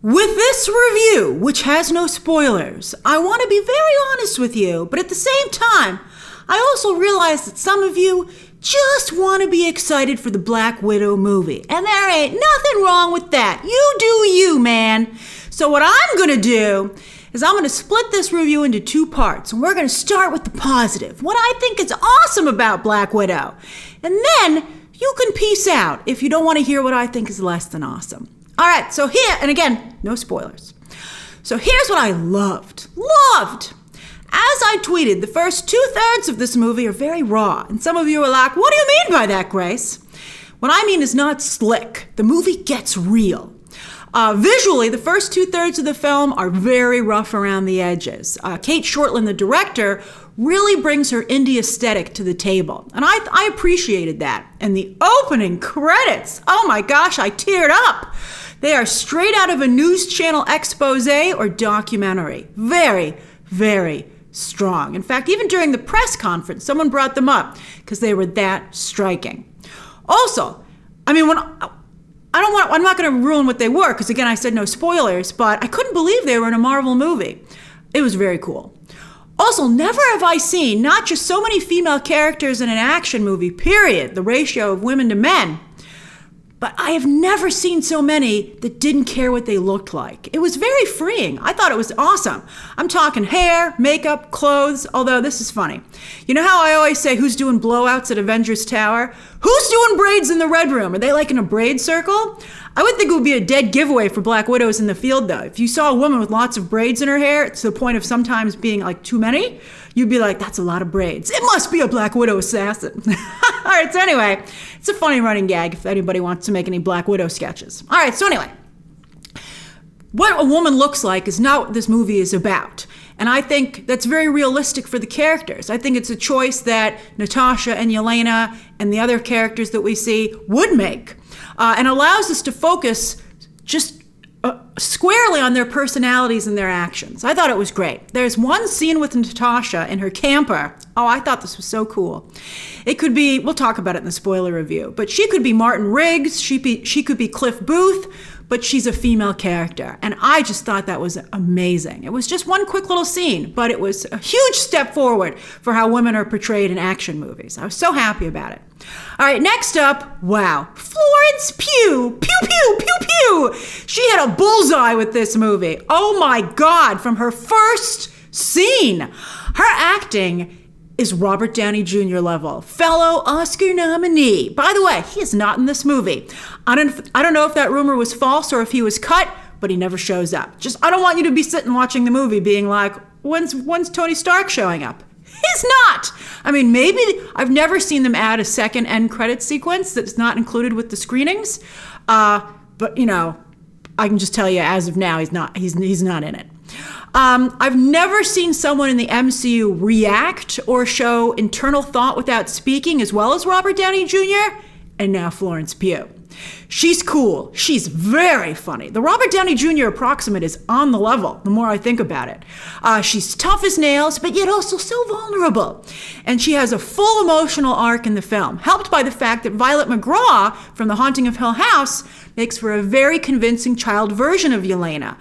With this review, which has no spoilers, I want to be very honest with you, but at the same time, I also realize that some of you just want to be excited for the Black Widow movie, and there ain't nothing wrong with that. You do you, man. So what I'm going to do is I'm going to split this review into two parts, and we're going to start with the positive, what I think is awesome about Black Widow, and then you can peace out if you don't want to hear what I think is less than awesome. All right, so here, and again, no spoilers. So here's what I loved. As I tweeted, the first 2/3 of this movie are very raw, and some of you are like, what do you mean by that, Grace? What I mean is not slick. The movie gets real. Visually, the first 2/3 of the film are very rough around the edges. Kate Shortland, the director, really brings her indie aesthetic to the table, and I appreciated that. And the opening credits, oh my gosh, I teared up. They are straight out of a news channel expose or documentary. Very, very strong. In fact, even during the press conference, someone brought them up because they were that striking. Also, I mean, I'm not going to ruin what they were because, again, I said no spoilers, but I couldn't believe they were in a Marvel movie. It was very cool. Also, never have I seen not just so many female characters in an action movie, period, the ratio of women to men, but I have never seen so many that didn't care what they looked like. It was very freeing. I thought it was awesome. I'm talking hair, makeup, clothes, although this is funny. You know how I always say who's doing blowouts at Avengers Tower? Who's doing braids in the Red Room? Are they like in a braid circle? I would think it would be a dead giveaway for Black Widows in the field, though. If you saw a woman with lots of braids in her hair, to the point of sometimes being like too many, you'd be like, that's a lot of braids. It must be a Black Widow assassin. All right, so anyway, it's a funny running gag if anybody wants to make any Black Widow sketches. All right, so anyway, what a woman looks like is not what this movie is about. And I think that's very realistic for the characters. I think it's a choice that Natasha and Yelena and the other characters that we see would make, and allows us to focus just squarely on their personalities and their actions. I thought it was great. There's one scene with Natasha in her camper. Oh, I thought this was so cool. It could be, we'll talk about it in the spoiler review, but she could be Martin Riggs, she could be Cliff Booth, but she's a female character. And I just thought that was amazing. It was just one quick little scene, but it was a huge step forward for how women are portrayed in action movies. I was so happy about it. All right, next up, wow, Florence Pugh, pew, pew, pew, pew. She had a bullseye with this movie. Oh my God, from her first scene. Her acting is Robert Downey Jr. level, fellow Oscar nominee. By the way, he is not in this movie. I don't know if that rumor was false or if he was cut, but he never shows up. I don't want you to be sitting watching the movie being like, when's Tony Stark showing up? He's not. I mean, maybe I've never seen them add a second end credit sequence that's not included with the screenings. But you know, I can just tell you as of now, he's not in it. I've never seen someone in the MCU react or show internal thought without speaking as well as Robert Downey Jr. and now Florence Pugh. She's cool. She's very funny. The Robert Downey Jr. approximate is on the level, the more I think about it. She's tough as nails, but yet also so vulnerable. And she has a full emotional arc in the film, helped by the fact that Violet McGraw from The Haunting of Hill House makes for a very convincing child version of Yelena,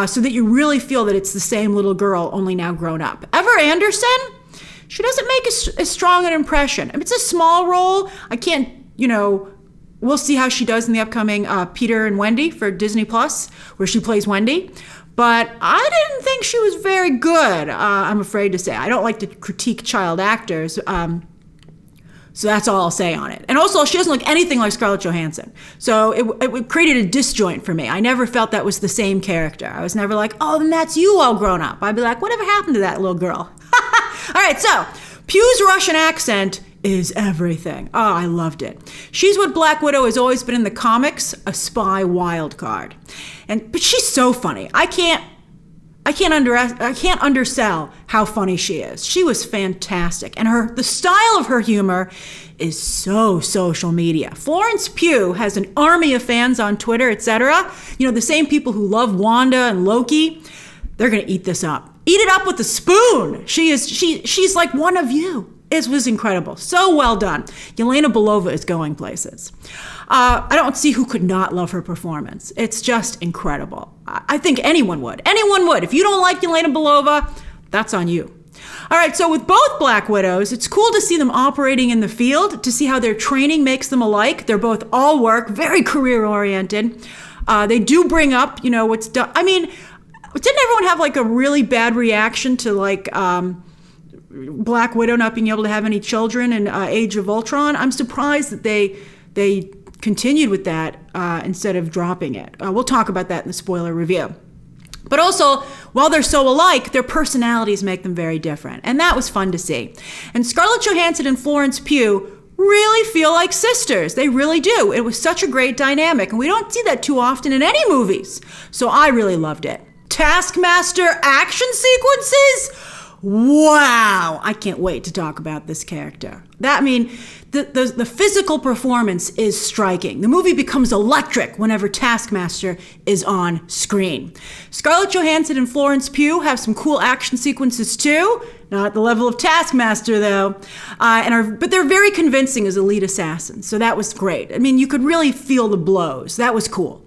so that you really feel that it's the same little girl, only now grown up. Ever Anderson? She doesn't make as strong an impression. I mean, it's a small role. I can't, we'll see how she does in the upcoming Peter and Wendy for Disney Plus, where she plays Wendy. But I didn't think she was very good, I'm afraid to say. I don't like to critique child actors, so that's all I'll say on it. And also, she doesn't look anything like Scarlett Johansson. So it created a disjoint for me. I never felt that was the same character. I was never like, oh, then that's you all grown up. I'd be like, whatever happened to that little girl? All right, so Pugh's Russian accent is everything. Oh, I loved it. She's what Black Widow has always been in the comics, a spy wild card. But she's so funny. I can't undersell how funny she is. She was fantastic. And the style of her humor is so social media. Florence Pugh has an army of fans on Twitter, etc. The same people who love Wanda and Loki. They're going to eat this up. Eat it up with a spoon. She's like one of you. It was incredible. So well done. Yelena Belova is going places. I don't see who could not love her performance. It's just incredible. I think anyone would. Anyone would. If you don't like Yelena Belova, that's on you. All right, so with both Black Widows, it's cool to see them operating in the field, to see how their training makes them alike. They're both all work, very career-oriented. They do bring up, what's done. I mean, didn't everyone have like a really bad reaction to like Black Widow not being able to have any children in Age of Ultron? I'm surprised that they continued with that instead of dropping it. We'll talk about that in the spoiler review. But also, while they're so alike, their personalities make them very different. And that was fun to see. And Scarlett Johansson and Florence Pugh really feel like sisters. They really do. It was such a great dynamic. And we don't see that too often in any movies. So I really loved it. Taskmaster action sequences? Wow. I can't wait to talk about this character. The physical performance is striking. The movie becomes electric whenever Taskmaster is on screen. Scarlett Johansson and Florence Pugh have some cool action sequences too. Not at the level of Taskmaster though. But they're very convincing as a lead assassin. So that was great. I mean, you could really feel the blows. That was cool.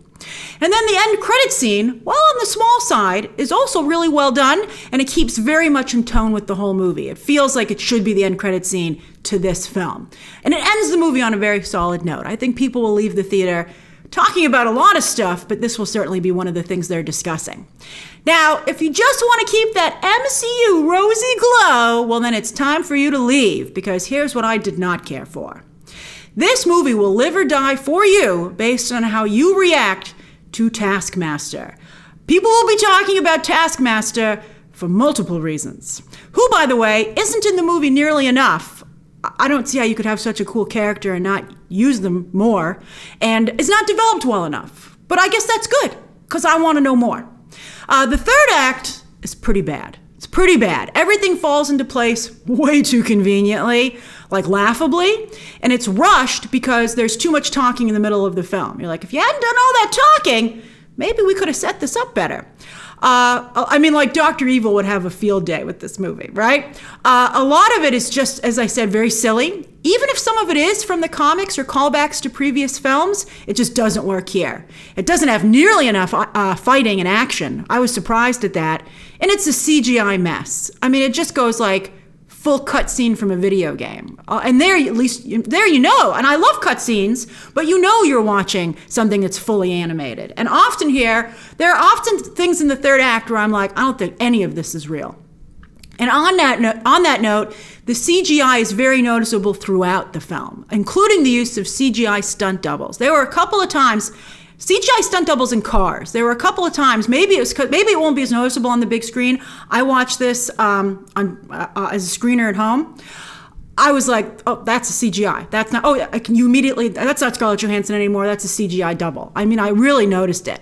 And then the end credit scene, while on the small side, is also really well done, and it keeps very much in tone with the whole movie. It feels like it should be the end credit scene to this film. And it ends the movie on a very solid note. I think people will leave the theater talking about a lot of stuff, but this will certainly be one of the things they're discussing. Now, if you just want to keep that MCU rosy glow, well then it's time for you to leave, because here's what I did not care for. This movie will live or die for you based on how you react to Taskmaster. People will be talking about Taskmaster for multiple reasons. Who, by the way, isn't in the movie nearly enough. I don't see how you could have such a cool character and not use them more, and is not developed well enough. But I guess that's good, because I want to know more. The third act is pretty bad. It's pretty bad. Everything falls into place way too conveniently, like laughably, and it's rushed because there's too much talking in the middle of the film. You're like, if you hadn't done all that talking, maybe we could have set this up better. Like Dr. Evil would have a field day with this movie, right? A lot of it is just, as I said, very silly. Even if some of it is from the comics or callbacks to previous films, it just doesn't work here. It doesn't have nearly enough fighting and action. I was surprised at that. And it's a CGI mess. I mean, it just goes like full cutscene from a video game. And there you know, and I love cutscenes, but you know you're watching something that's fully animated. And often here, there are often things in the third act where I'm like, I don't think any of this is real. And on that note, the CGI is very noticeable throughout the film, including the use of CGI stunt doubles. There were a couple of times, CGI stunt doubles in cars. There were a couple of times, maybe it won't be as noticeable on the big screen. I watched this as a screener at home. I was like, oh, that's a CGI. That's not, that's not Scarlett Johansson anymore. That's a CGI double. I mean, I really noticed it.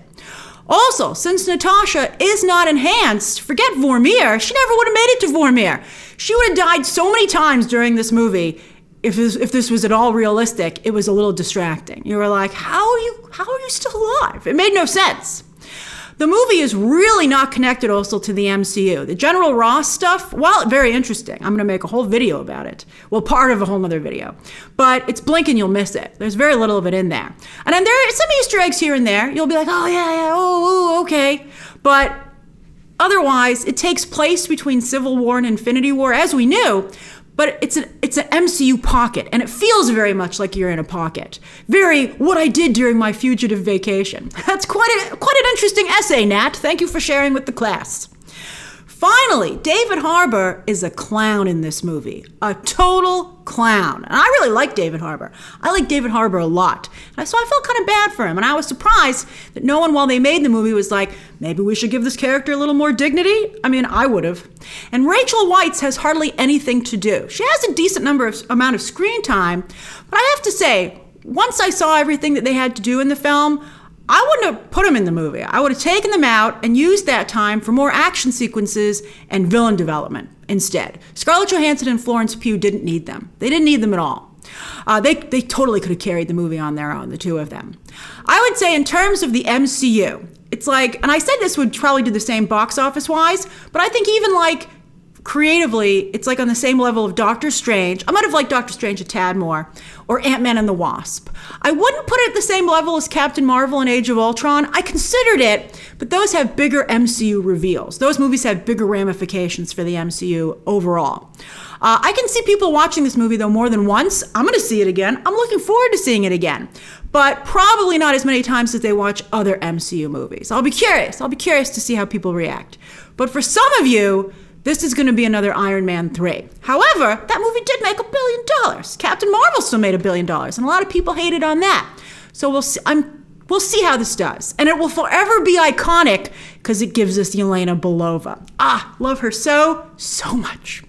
Also, since Natasha is not enhanced, forget Vormir, she never would have made it to Vormir. She would have died so many times during this movie. If this was at all realistic, it was a little distracting. You were like, how are you still alive? It made no sense. The movie is really not connected also to the MCU. The General Ross stuff, while very interesting, I'm going to make a whole video about it. Well, part of a whole other video. But it's blink and you'll miss it. There's very little of it in there. And then there are some Easter eggs here and there. You'll be like, oh, yeah, okay. But otherwise, it takes place between Civil War and Infinity War, as we knew. But it's an MCU pocket, and it feels very much like you're in a pocket. Very what I did during my fugitive vacation. That's quite an interesting essay, Nat. Thank you for sharing with the class. Finally, David Harbour is a clown in this movie. A total clown. And I really like David Harbour. I like David Harbour a lot. And so I felt kind of bad for him. And I was surprised that no one, while they made the movie, was like, maybe we should give this character a little more dignity. I mean, I would have. And Rachel Weisz has hardly anything to do. She has a decent amount of screen time. But I have to say, once I saw everything that they had to do in the film, I wouldn't have put them in the movie. I would have taken them out and used that time for more action sequences and villain development instead. Scarlett Johansson and Florence Pugh didn't need them. They didn't need them at all. They totally could have carried the movie on their own, the two of them. I would say in terms of the MCU, it's like, and I said this would probably do the same box office wise, but I think even like creatively, it's like on the same level of Doctor Strange. I might have liked Doctor Strange a tad more, or Ant-Man and the Wasp. I wouldn't put it at the same level as Captain Marvel and Age of Ultron. I considered it, but those have bigger MCU reveals. Those movies have bigger ramifications for the MCU overall. I can see people watching this movie, though, more than once. I'm going to see it again. I'm looking forward to seeing it again, but probably not as many times as they watch other MCU movies. I'll be curious. I'll be curious to see how people react. But for some of you, this is going to be another Iron Man 3. However, that movie did make $1 billion. Captain Marvel still made $1 billion, and a lot of people hated on that. So we'll see. We'll see how this does. And it will forever be iconic because it gives us Yelena Belova. Love her so much.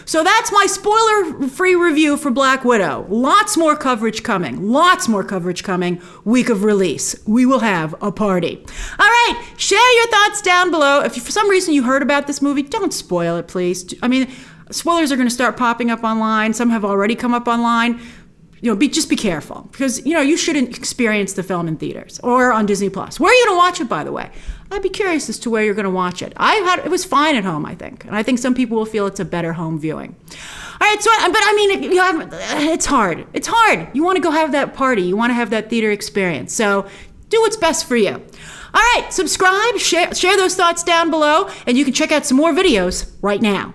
So that's my spoiler-free review for Black Widow. Lots more coverage coming. Lots more coverage coming. Week of release. We will have a party. All right, share your thoughts down below. If for some reason you heard about this movie, don't spoil it, please. I mean, spoilers are going to start popping up online. Some have already come up online. Just be careful, because you shouldn't experience the film in theaters or on Disney Plus. Where are you going to watch it, by the way? I'd be curious as to where you're going to watch it. It was fine at home, I think, and I think some people will feel it's a better home viewing. All right, it's hard. It's hard. You want to go have that party. You want to have that theater experience. So do what's best for you. All right, subscribe, share those thoughts down below, and you can check out some more videos right now.